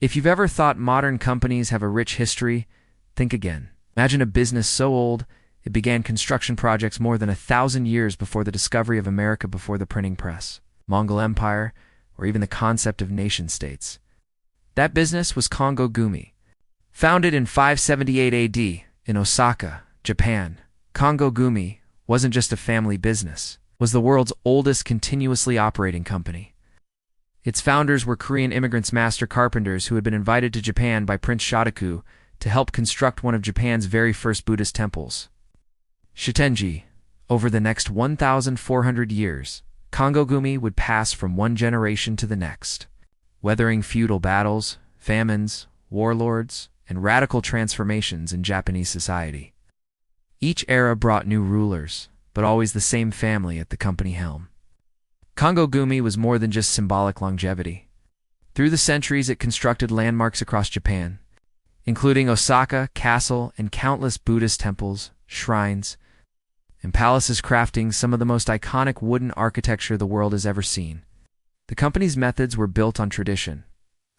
If you've ever thought modern companies have a rich history, think again. Imagine a business so old, it began construction projects more than 1,000 years before the discovery of America, before the printing press, Mongol Empire, or even the concept of nation-states. That business was Kongo Gumi. Founded in 578 AD in Osaka, Japan, Kongo Gumi wasn't just a family business. It was the world's oldest continuously operating company. Its founders were Korean immigrants, master carpenters who had been invited to Japan by Prince Shotoku to help construct one of Japan's very first Buddhist temples. Shitenji. Over the next 1,400 years, Kongo Gumi would pass from one generation to the next, weathering feudal battles, famines, warlords, and radical transformations in Japanese society. Each era brought new rulers, but always the same family at the company helm. Kongo Gumi was more than just symbolic longevity. Through the centuries, it constructed landmarks across Japan, including Osaka Castle and countless Buddhist temples, shrines, and palaces, crafting some of the most iconic wooden architecture the world has ever seen. The company's methods were built on tradition,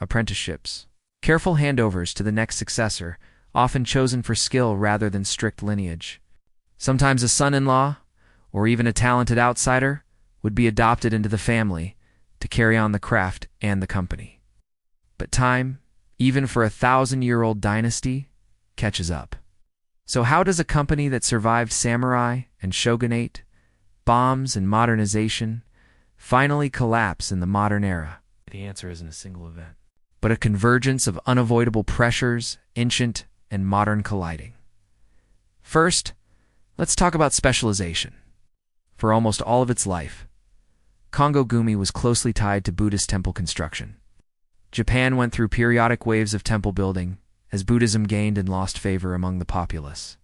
apprenticeships, careful handovers to the next successor, often chosen for skill rather than strict lineage. Sometimes a son-in-law, or even a talented outsider, would be adopted into the family to carry on the craft and the company. But time, even for a 1,000-year-old dynasty, catches up. So how does a company that survived samurai and shogunate, bombs and modernization, finally collapse in the modern era? The answer isn't a single event, but a convergence of unavoidable pressures, ancient and modern colliding. First, let's talk about specialization. For almost all of its life, Kongo Gumi was closely tied to Buddhist temple construction. Japan went through periodic waves of temple building as Buddhism gained and lost favor among the populace,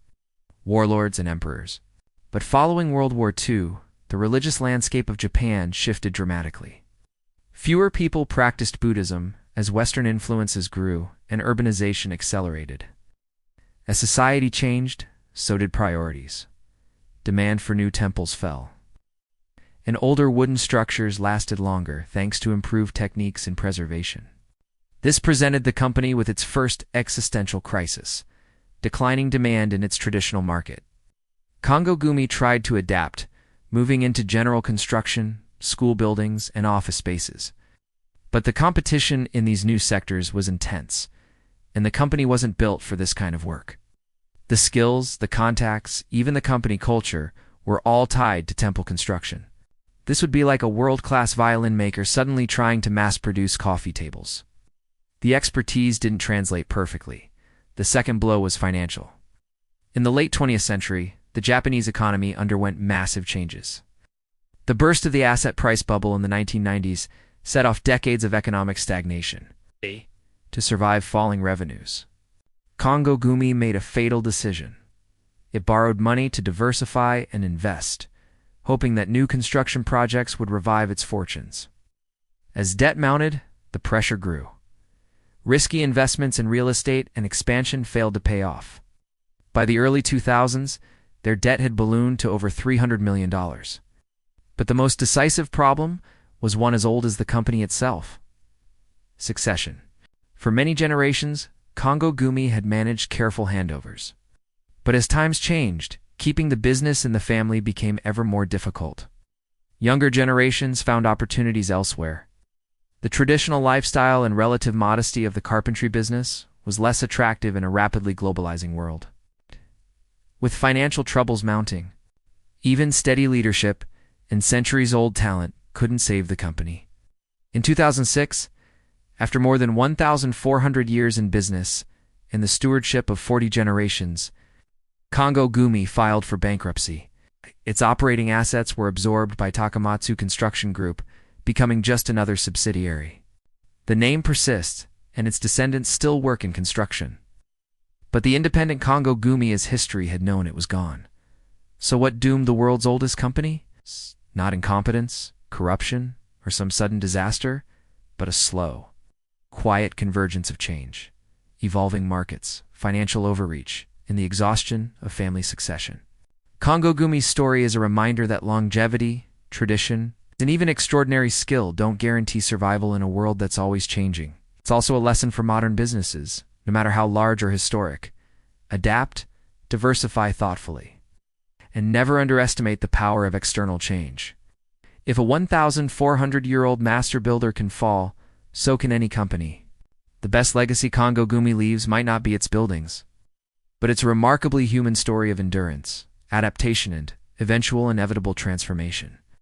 warlords and emperors. But following World War II, the religious landscape of Japan shifted dramatically. Fewer people practiced Buddhism as Western influences grew and urbanization accelerated. As society changed, so did priorities. Demand for new temples fell, and older wooden structures lasted longer thanks to improved techniques in preservation. This presented the company with its first existential crisis: declining demand in its traditional market. Kongo Gumi tried to adapt, moving into general construction, school buildings, and office spaces. But the competition in these new sectors was intense, and the company wasn't built for this kind of work. The skills, the contacts, even the company culture were all tied to temple construction. This would be like a world-class violin maker suddenly trying to mass-produce coffee tables. The expertise didn't translate perfectly. The second blow was financial. In the late 20th century, the Japanese economy underwent massive changes. The burst of the asset price bubble in the 1990s set off decades of economic stagnation. To survive falling revenues, Kongo Gumi made a fatal decision. It borrowed money to diversify and invest, hoping that new construction projects would revive its fortunes. As debt mounted, the pressure grew. Risky investments in real estate and expansion failed to pay off. By the early 2000s, their debt had ballooned to over $300 million. But the most decisive problem was one as old as the company itself: succession. For many generations, Kongo Gumi had managed careful handovers. But as times changed, keeping the business in the family became ever more difficult. Younger generations found opportunities elsewhere. The traditional lifestyle and relative modesty of the carpentry business was less attractive in a rapidly globalizing world. With financial troubles mounting, even steady leadership and centuries-old talent couldn't save the company. In 2006, after more than 1,400 years in business and the stewardship of 40 generations, Kongo Gumi filed for bankruptcy. Its operating assets were absorbed by Takamatsu Construction Group, becoming just another subsidiary. The name persists, and its descendants still work in construction. But the independent Kongo Gumi, as history had known it, was gone. So what doomed the world's oldest company? Not incompetence, corruption, or some sudden disaster, but a slow, quiet convergence of change, evolving markets, financial overreach, and the exhaustion of family succession. Kongo Gumi's story is a reminder that longevity, tradition, and even extraordinary skill don't guarantee survival in a world that's always changing. It's also a lesson for modern businesses, no matter how large or historic. Adapt, diversify thoughtfully, and never underestimate the power of external change. If a 1,400-year-old master builder can fall, so can any company. The best legacy Kongo Gumi leaves might not be its buildings, but it's a remarkably human story of endurance, adaptation, and eventual inevitable transformation.